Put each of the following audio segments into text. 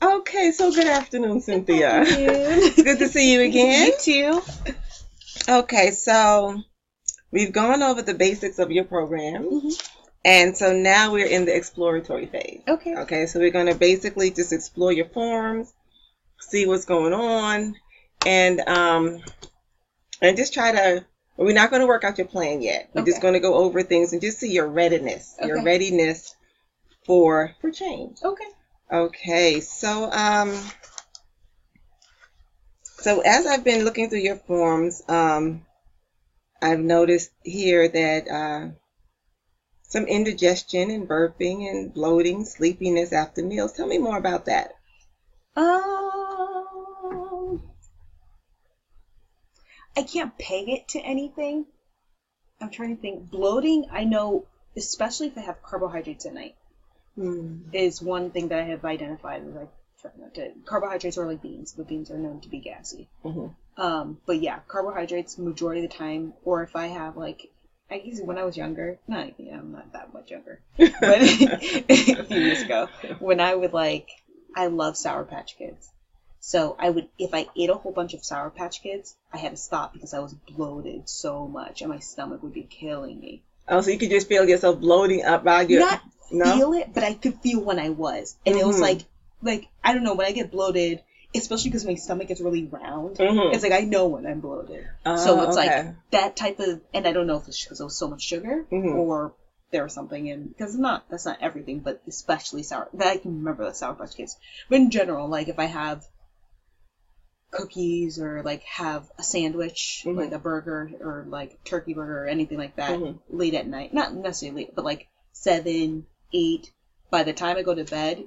Okay, so good afternoon, Cynthia. Good It's good to see you again. You too. Okay, so we've gone over the basics of your program, and so now we're in the exploratory phase. Okay. Okay, so we're going to basically just explore your forms, see what's going on, and just try to. We're not going to work out your plan yet. We're just going to go over things and just see your readiness, your readiness for change. Okay. Okay, so as I've been looking through your forms, I've noticed here that some indigestion and burping and bloating, sleepiness after meals. Tell me more about that. I can't peg it to anything. I'm trying to think. Bloating, I know, especially if I have carbohydrates at night, is one thing that I have identified as I try not to. Carbohydrates are like beans, but beans are known to be gassy. But yeah, carbohydrates majority of the time, or if I have I guess when I was younger, I'm not that much younger, but a few years ago, when I would I love Sour Patch Kids. So if I ate a whole bunch of Sour Patch Kids, I had to stop because I was bloated so much and my stomach would be killing me. Oh, so you could just feel yourself bloating up by your... Not feel it, but I could feel when I was. And it was like, I don't know, when I get bloated, especially because my stomach gets really round, it's I know when I'm bloated. So it's that type of, and I don't know if it's because there was so much sugar or there was something in, because that's not everything, but especially sour, that I can remember the Sour Patch Kids. But in general, if I have cookies or have a sandwich, like a burger or turkey burger or anything like that, late at night, not necessarily late, but 7, 8, by the time I go to bed,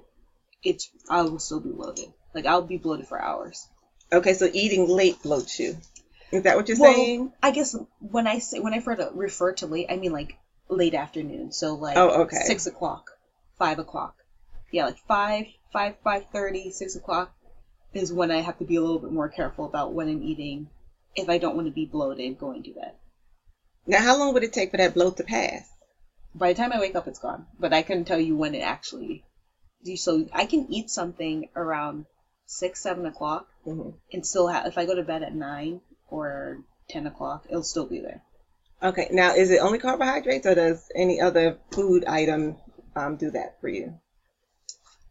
I will still be bloated. I'll be bloated for hours. Okay, so eating late bloats you. Is that what you're saying? I guess when I refer to late, I mean late afternoon. So 6 o'clock, 5 o'clock. Yeah, 5:30, 6 o'clock is when I have to be a little bit more careful about when I'm eating if I don't want to be bloated going to bed. Now, how long would it take for that bloat to pass? By the time I wake up, it's gone. But I couldn't tell you when it actually... So I can eat something around 6, 7 o'clock and still have... If I go to bed at 9 or 10 o'clock, it'll still be there. Okay, now is it only carbohydrates or does any other food item do that for you?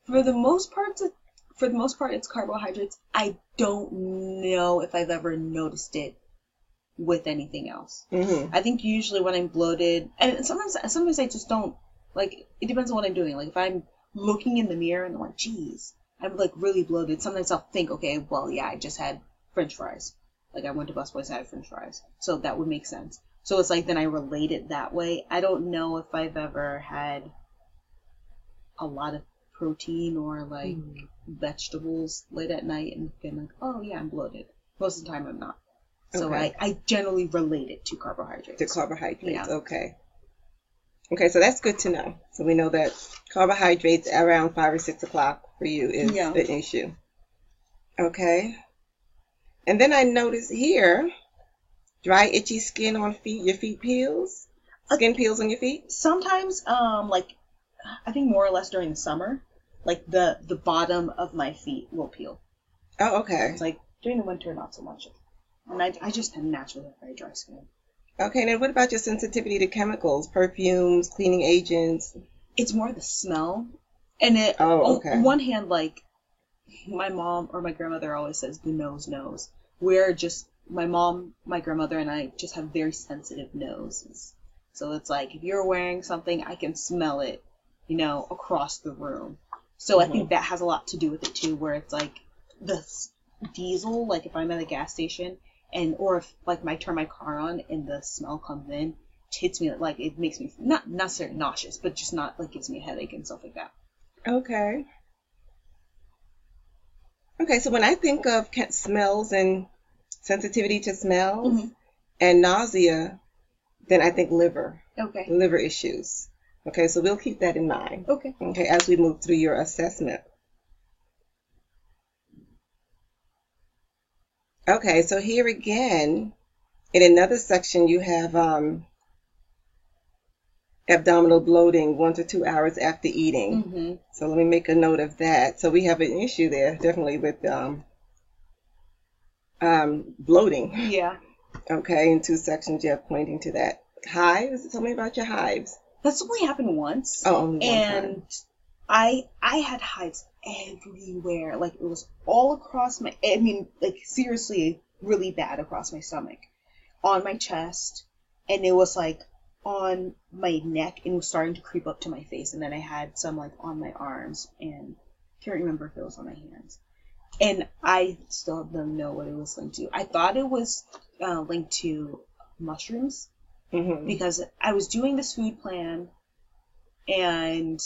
For the most part, it's carbohydrates. I don't know if I've ever noticed it with anything else. I think usually when I'm bloated, and sometimes I just don't, it depends on what I'm doing. If I'm looking in the mirror and I'm like, geez, I'm really bloated, sometimes I'll think, okay, well, yeah, I just had French fries. I went to Busboys and had French fries. So that would make sense. So it's then I relate it that way. I don't know if I've ever had a lot of protein or vegetables late at night and been oh yeah, I'm bloated. Most of the time I'm not. So I generally relate it to carbohydrates. Yeah. Okay, so that's good to know. So we know that carbohydrates around 5 or 6 o'clock for you is the issue. Okay. And then I noticed here, dry, itchy skin on feet. Your feet peels? Skin peels on your feet? Sometimes, I think more or less during the summer, the bottom of my feet will peel. Oh, okay. It's during the winter, not so much. And I just naturally have very dry skin. Okay, now what about your sensitivity to chemicals, perfumes, cleaning agents? It's more the smell. And on one hand, my mom or my grandmother always says the nose knows. We're just, my mom, my grandmother, and I just have very sensitive noses. So it's if you're wearing something, I can smell it, across the room. So I think that has a lot to do with it too, where it's the diesel, if I'm at a gas station, or if I turn my car on and the smell comes in, it hits me it makes me not necessarily nauseous, but just not gives me a headache and stuff like that. Okay. Okay, so when I think of smells and sensitivity to smells and nausea, then I think liver. Okay. Liver issues. Okay, so we'll keep that in mind. Okay. Okay, as we move through your assessment. Okay, so here again, in another section, you have abdominal bloating 1 to 2 hours after eating. So let me make a note of that. So we have an issue there, definitely, with bloating. Yeah. Okay, in 2 sections you have pointing to that. Hives? Tell me about your hives. That's only happened once. Oh, only one time. I had hives everywhere. Like, it was all across my, I mean, like, seriously, really bad across my stomach. On my chest. And it was, like, on my neck, and it was starting to creep up to my face. And then I had some, like, on my arms. And I can't remember if it was on my hands. And I still don't know what it was linked to. I thought it was linked to mushrooms. Because I was doing this food plan, and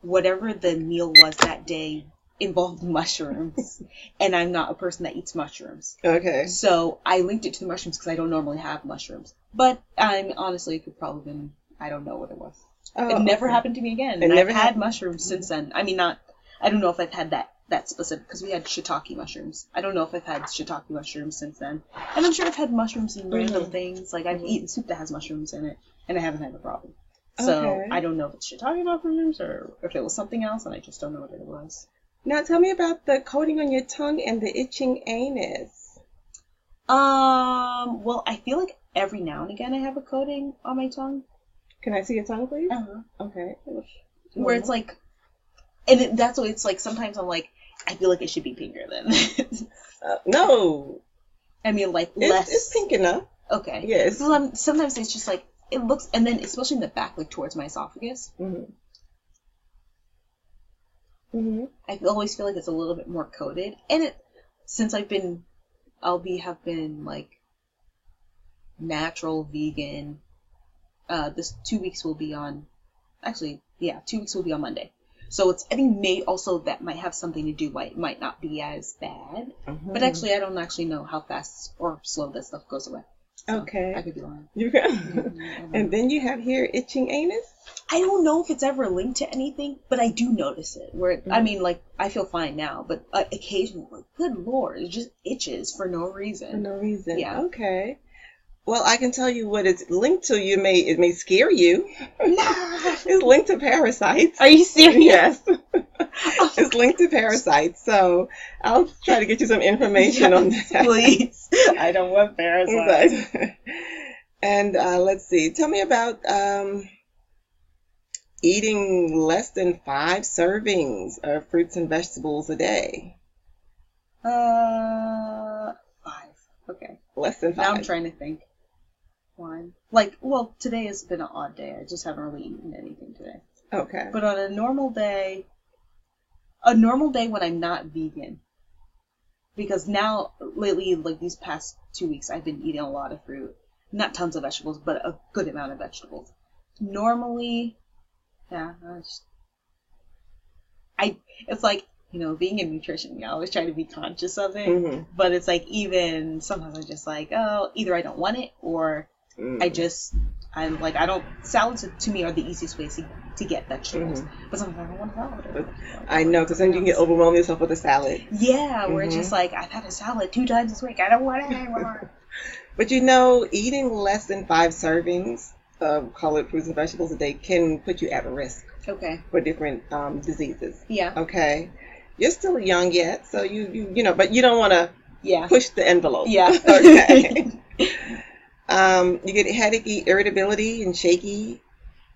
whatever the meal was that day involved mushrooms, and I'm not a person that eats mushrooms. Okay. So I linked it to the mushrooms because I don't normally have mushrooms. But honestly, it could probably have been, I don't know what it was. Oh, it never happened to me again. And I've had mushrooms since then. I mean, I don't know if I've had that specific, because we had shiitake mushrooms. I don't know if I've had shiitake mushrooms since then. And I'm sure I've had mushrooms in random things. Like, I've eaten soup that has mushrooms in it, and I haven't had a problem. So I don't know if it's shiitake mushrooms or if it was something else, and I just don't know what it was. Now tell me about the coating on your tongue and the itching anus. Well, I feel like every now and again I have a coating on my tongue. Can I see your tongue, please? Okay. Where it's like, and that's what it's like. Sometimes I'm like, I feel like it should be pinker then. No. I mean, like, less. It's pink enough. Okay. Yes. So sometimes it's just like, it looks, and then especially in the back, like towards my esophagus. I always feel like it's a little bit more coated. And since have been like natural vegan, this 2 weeks will be on, 2 weeks will be on Monday. So I think that might have something to do why it might not be as bad. But actually, I don't actually know how fast or slow that stuff goes away. So okay. I could be lying. You can. And then you have here itching anus? I don't know if it's ever linked to anything, but I do notice it. Where I mean, like, I feel fine now, but occasionally, like, good Lord, it just itches for no reason. For no reason. Yeah. Okay. Well, I can tell you what it's linked to. It may scare you. It's linked to parasites. Are you serious? Yes. It's linked to parasites. So I'll try to get you some information on that. Please. I don't want parasites. And let's see. Tell me about eating less than 5 servings of fruits and vegetables a day. 5. Okay. Less than 5. Now I'm trying to think. 1. Like, well, today has been an odd day. I just haven't really eaten anything today. Okay. But on a normal day when I'm not vegan, because now, lately, like these past 2 weeks, I've been eating a lot of fruit. Not tons of vegetables, but a good amount of vegetables. Normally, it's like, being in nutrition, I always try to be conscious of it. But it's like, even sometimes I'm just like, oh, either I don't want it, or salads to me are the easiest ways to get vegetables. But sometimes I don't want a salad. I know, because then you can get overwhelmed yourself with a salad. Yeah, where it's just like, I've had a salad 2 times this week. I don't want it anymore. But eating less than 5 servings of colored fruits and vegetables a day can put you at risk. Okay. For different diseases. Yeah. Okay. You're still young yet, so but you don't want to push the envelope. Yeah. Okay. You get headache, irritability, and shaky.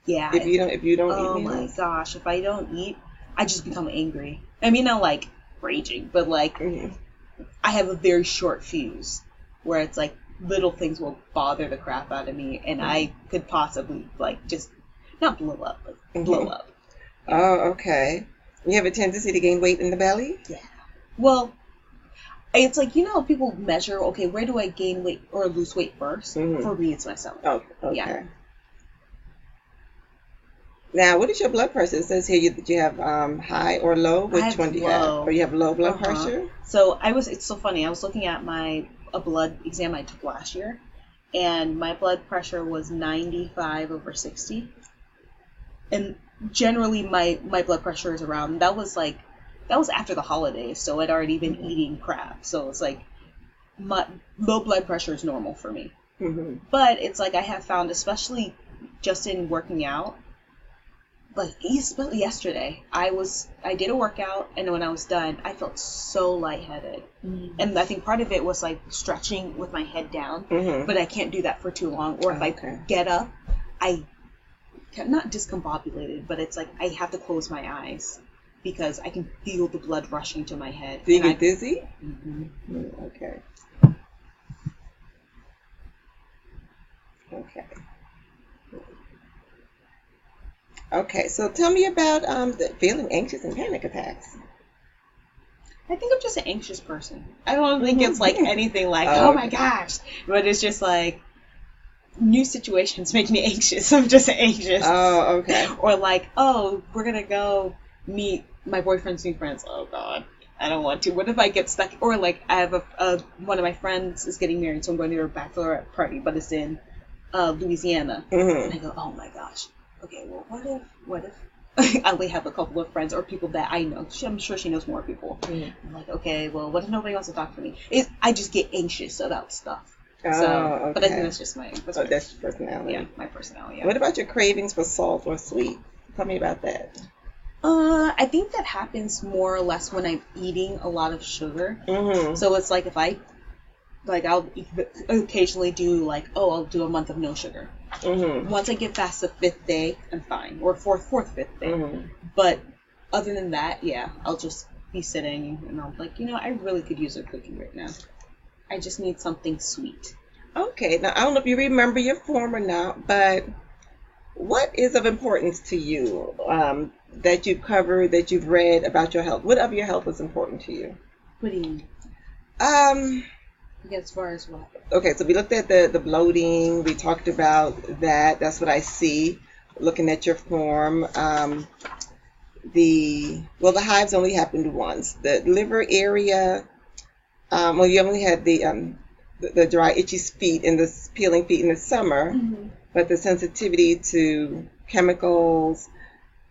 Yeah. If you don't eat. Oh my gosh! If I don't eat, I just become angry. I mean, not like raging, but like I have a very short fuse where it's like little things will bother the crap out of me, and I could possibly like just not blow up, but blow up. Yeah. Oh, okay. You have a tendency to gain weight in the belly? Yeah. Well, it's like, people measure, okay, where do I gain weight or lose weight first? For me, it's my stomach. Oh, okay. Yeah. Now, what is your blood pressure? It says here that you have high or low. Which one do you have? Or you have low blood pressure? So it's so funny. I was looking at a blood exam I took last year, and my blood pressure was 95/60. And generally my blood pressure is around, that was after the holidays, so I'd already been eating crap. So it's like my low blood pressure is normal for me. But it's like I have found, especially just in working out, like especially yesterday, I did a workout, and when I was done, I felt so lightheaded. Mm-hmm. And I think part of it was like stretching with my head down, mm-hmm. but I can't do that for too long. Or if I get up, I'm not discombobulated, but it's like I have to close my eyes because I can feel the blood rushing to my head. Do you get dizzy? Mm-hmm. Okay. Okay. Okay, so tell me about feeling anxious and panic attacks. I think I'm just an anxious person. I don't think it's like anything like, oh my gosh, but it's just like new situations make me anxious. I'm just anxious. Oh, okay. Or like, oh, we're going to go meet my boyfriend's new friends. Oh, God. I don't want to. What if I get stuck? Or like, I have one of my friends is getting married, so I'm going to her bachelorette party, but it's in Louisiana. Mm-hmm. And I go, oh my gosh. Okay, well, what if I only have a couple of friends or people that I know? I'm sure she knows more people. Mm-hmm. I'm like, okay, well, what if nobody wants to talk to me? I just get anxious about stuff. Oh, okay. But I think that's just that's your personality. Yeah, my personality. Yeah. What about your cravings for salt or sweet? Tell me about that. I think that happens more or less when I'm eating a lot of sugar. Mm-hmm. So it's like if I'll occasionally do I'll do a month of no sugar. Mm-hmm. Once I get past the 5th day, I'm fine. Or 5th day. Mm-hmm. But other than that, yeah, I'll just be sitting and I'm like, I really could use a cookie right now. I just need something sweet. Okay. Now, I don't know if you remember your form or not, but what is of importance to you that you've covered, that you've read about your health? What of your health is important to you? What do you mean? As far as what? Okay, so we looked at the bloating. We talked about that. That's what I see looking at your form. The hives only happened once. The liver area, you only had the dry, itchy feet and the peeling feet in the summer, mm-hmm. but the sensitivity to chemicals,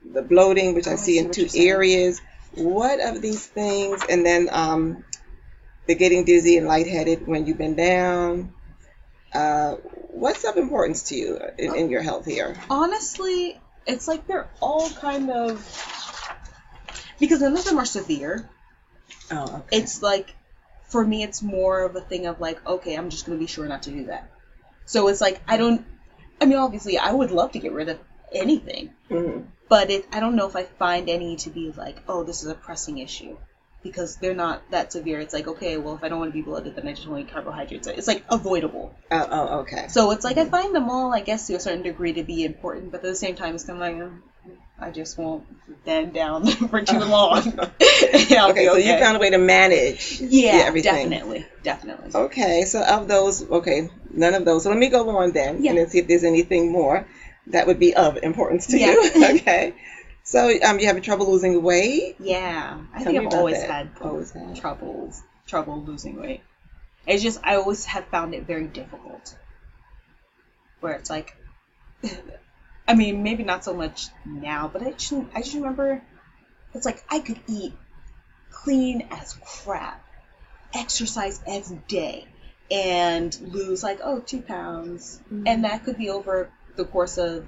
the bloating, which I see in 2 areas. What of these things? And then the getting dizzy and lightheaded when you've been down. What's of importance to you in your health here? Honestly, it's like they're all kind of, because none of them are severe. Oh, okay. It's like, for me, it's more of a thing of like, okay, I'm just going to be sure not to do that. So it's like, obviously, I would love to get rid of anything. Mm-hmm. But I don't know if I find any to be like, oh, this is a pressing issue. Because they're not that severe. It's like, okay, well, if I don't want to be bloated, then I just want to eat carbohydrates. It's like avoidable. Oh, okay. So it's like, mm-hmm. I find them all, I guess, to a certain degree to be important, but at the same time, it's kind of like, I just won't stand down for too long. Okay, so you found a way to manage everything. Definitely. Okay, so of those, none of those. So let me go on then, and then see if there's anything more that would be of importance to you. Okay. So, you having trouble losing weight? Yeah. I think I've always had trouble losing weight. It's just, I always have found it very difficult. Where it's like, maybe not so much now, but I just remember, it's like, I could eat clean as crap, exercise every day, and lose 2 pounds. Mm-hmm. And that could be over the course of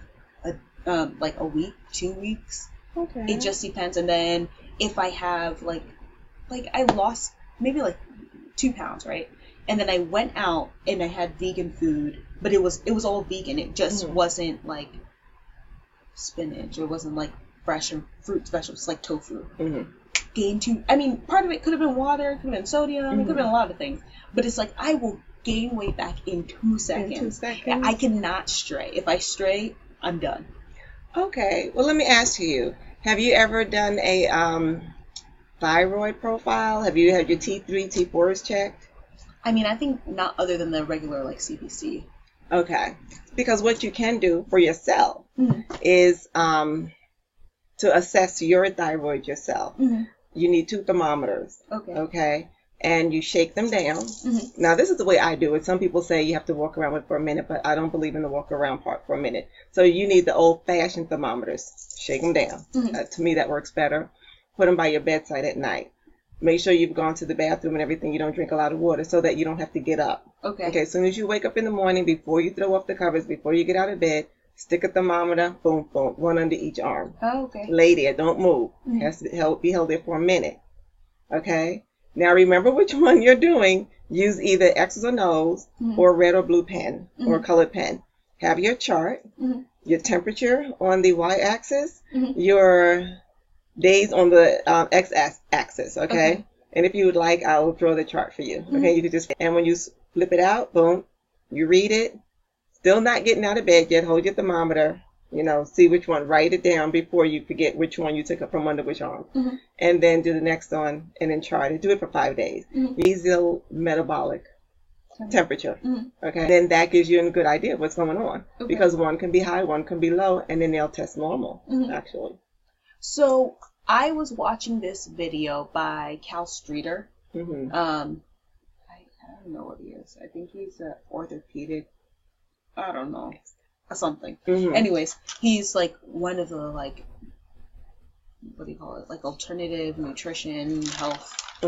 a week, 2 weeks. Okay. It just depends. And then if I have I lost maybe 2 pounds, right? And then I went out and I had vegan food, but it was all vegan. It just mm-hmm. wasn't spinach. It wasn't fresh and fruits, vegetables, like tofu. Mm-hmm. Part of it could have been water, it could have been sodium, mm-hmm. it could have been a lot of things. But it's I will gain weight back in 2 seconds. In 2 seconds? I cannot stray. If I stray, I'm done. Okay. Well, let me ask you, have you ever done a thyroid profile? Have you had your T3, T4s checked? I think not, other than the regular CBC. Okay. Because what you can do for yourself mm-hmm. is to assess your thyroid yourself. Mm-hmm. You need 2 thermometers. Okay. And you shake them down. Mm-hmm. Now, this is the way I do it. Some people say you have to walk around with it for a minute, but I don't believe in the walk around part for a minute. So you need the old-fashioned thermometers. Shake them down. Mm-hmm. To me, that works better. Put them by your bedside at night. Make sure you've gone to the bathroom and everything. You don't drink a lot of water so that you don't have to get up. Okay. As soon as you wake up in the morning, before you throw off the covers, before you get out of bed, stick a thermometer, boom, boom, one under each arm. Oh, okay. Lay there, don't move. Has to be held there for a minute. Okay? Now remember which one you're doing. Use either X's or No's or red or blue pen or colored pen. Have your chart, your temperature on the y-axis, your days on the x-axis, okay? And if you would like, I'll draw the chart for you. Okay, you can just, and when you flip it out, boom, you read it. Still not getting out of bed yet. Hold your thermometer. See which one. Write it down before you forget which one you took up from under which arm. And then do the next one and then chart it. Do it for 5 days. Basal metabolic temperature. Okay. Then that gives you a good idea of what's going on. Okay. Because one can be high, one can be low, and then they'll test normal, actually. So I was watching this video by Cal Streeter. I don't know what he is. I think he's an orthopedic. I don't know. Something. Anyways, he's like one of the what do you call it? Like alternative nutrition, health. I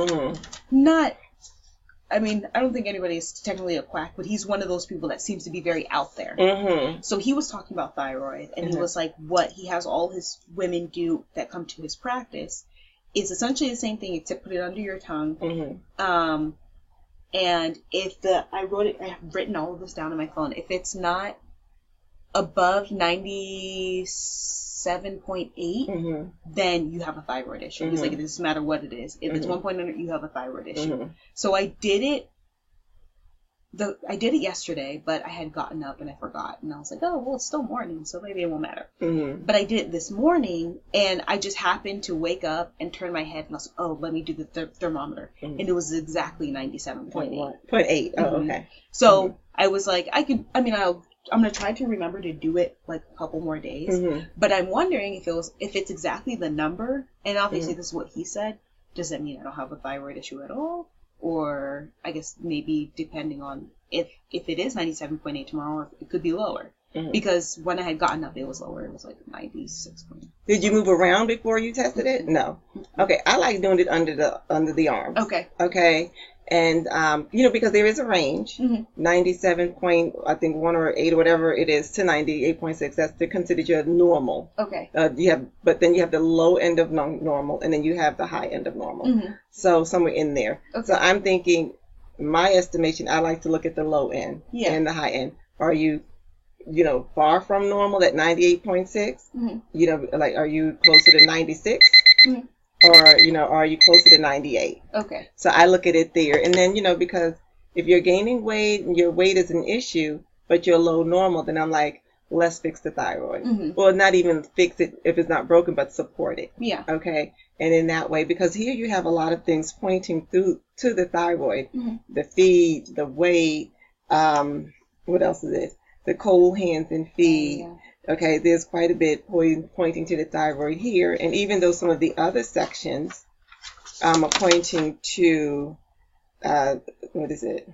don't think anybody's technically a quack, but he's one of those people that seems to be very out there. So he was talking about thyroid, and he was like, what he has all his women do that come to his practice is essentially the same thing, except put it under your tongue. And if I have written all of this down on my phone. If it's not above 97.8, then you have a thyroid issue. He's like, it doesn't matter what it is. If it's 1.9, you have a thyroid issue. So I did it. I did it yesterday, but I had gotten up and I forgot. And I was like, oh, well, it's still morning, so maybe it won't matter. But I did it this morning, and I just happened to wake up and turn my head, and I was like, oh, let me do the thermometer. And it was exactly 97.8. 0.8. Oh, okay. So I was like, I'm going to try to remember to do it like a couple more days. But I'm wondering if it's exactly the number, and obviously this is what he said, does that mean I don't have a thyroid issue at all? Or I guess maybe depending on if it is 97.8 tomorrow, it could be lower. Because when I had gotten up, it was lower. It was like 96. Did you move around before you tested it? No. Okay. I like doing it under the arms. Okay. Okay. And, because there is a range, 97 point, I think 1 or 8 or whatever it is to 98.6. That's considered your normal. Okay. But then you have the low end of normal, and then you have the high end of normal. So somewhere in there. Okay. So I'm thinking, my estimation, I like to look at the low end and the high end. Are you, far from normal at 98.6? Are you closer to 96? Or, are you closer to 98? Okay. So I look at it there. And then, because if you're gaining weight and your weight is an issue, but you're low normal, then I'm like, let's fix the thyroid. Well, not even fix it if it's not broken, but support it. Yeah. Okay. And in that way, because here you have a lot of things pointing to the thyroid, the feed, the weight, what else is it? The cold hands and feet. Okay, there's quite a bit pointing to the thyroid here. And even though some of the other sections are pointing to, what is it?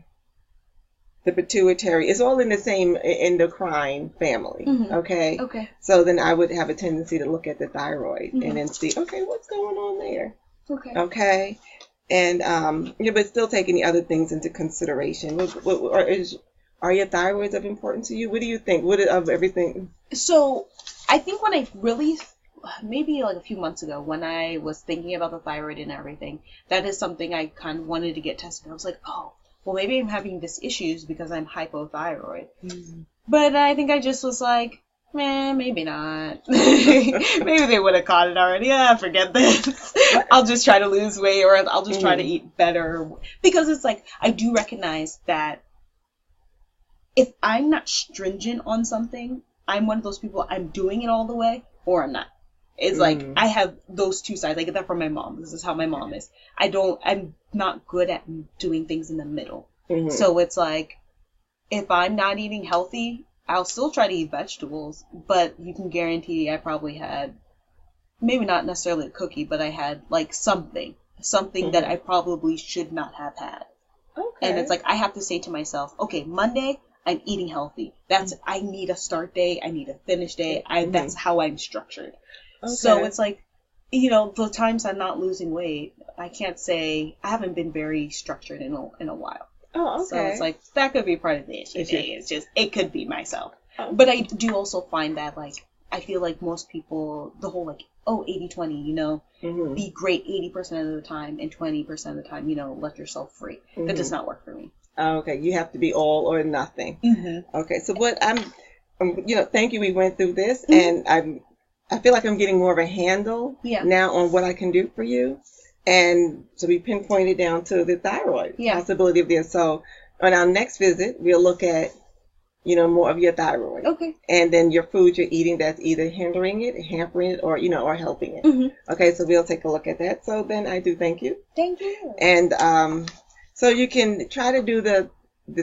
The pituitary. It's all in the same endocrine family. Okay? Okay. So then I would have a tendency to look at the thyroid and then see, okay, what's going on there? Okay. Okay? And, but still taking the other things into consideration. Are your thyroids of importance to you? What do you think? What of everything? So I think when I really, maybe like a few months ago, when I was thinking about the thyroid and everything, that is something I kind of wanted to get tested. I was like, oh, well, maybe I'm having this issues because I'm hypothyroid. But I think I just was like, maybe not. Maybe they would have caught it already. Forget this. I'll just try to lose weight, or I'll just try to eat better. Because it's like, I do recognize that if I'm not stringent on something, I'm one of those people, I'm doing it all the way, or I'm not. It's like, I have those two sides. I get that from my mom. This is how my mom is. I'm not good at doing things in the middle. So it's like, if I'm not eating healthy, I'll still try to eat vegetables, but you can guarantee I probably had, maybe not necessarily a cookie, but I had like something that I probably should not have had. Okay. And it's like, I have to say to myself, okay, Monday, I'm eating healthy. I need a start day. I need a finish day. That's how I'm structured. Okay. So it's like, the times I'm not losing weight, I can't say, I haven't been very structured in a while. Oh, okay. So it's like, that could be part of the issue. It's just, it could be myself. But I do also find that, like, I feel like most people, the whole, like, 80-20, you know, be great 80% of the time and 20% of the time, you know, let yourself free. That does not work for me. Okay, you have to be all or nothing. Okay, so what you know, thank you. We went through this, and I feel like I'm getting more of a handle now on what I can do for you. And so we pinpointed down to the thyroid possibility of this. So on our next visit, we'll look at, you know, more of your thyroid. Okay. And then your food you're eating that's either hindering it, hampering it, or, you know, or helping it. Okay, so we'll take a look at that. So then I do thank you. Thank you. And so you can try to do the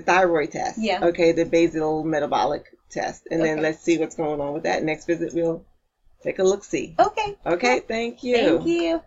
thyroid test. Yeah. Okay, the basal metabolic test. And then let's see what's going on with that. Next visit, we'll take a look-see. Okay. Okay, thank you. Thank you.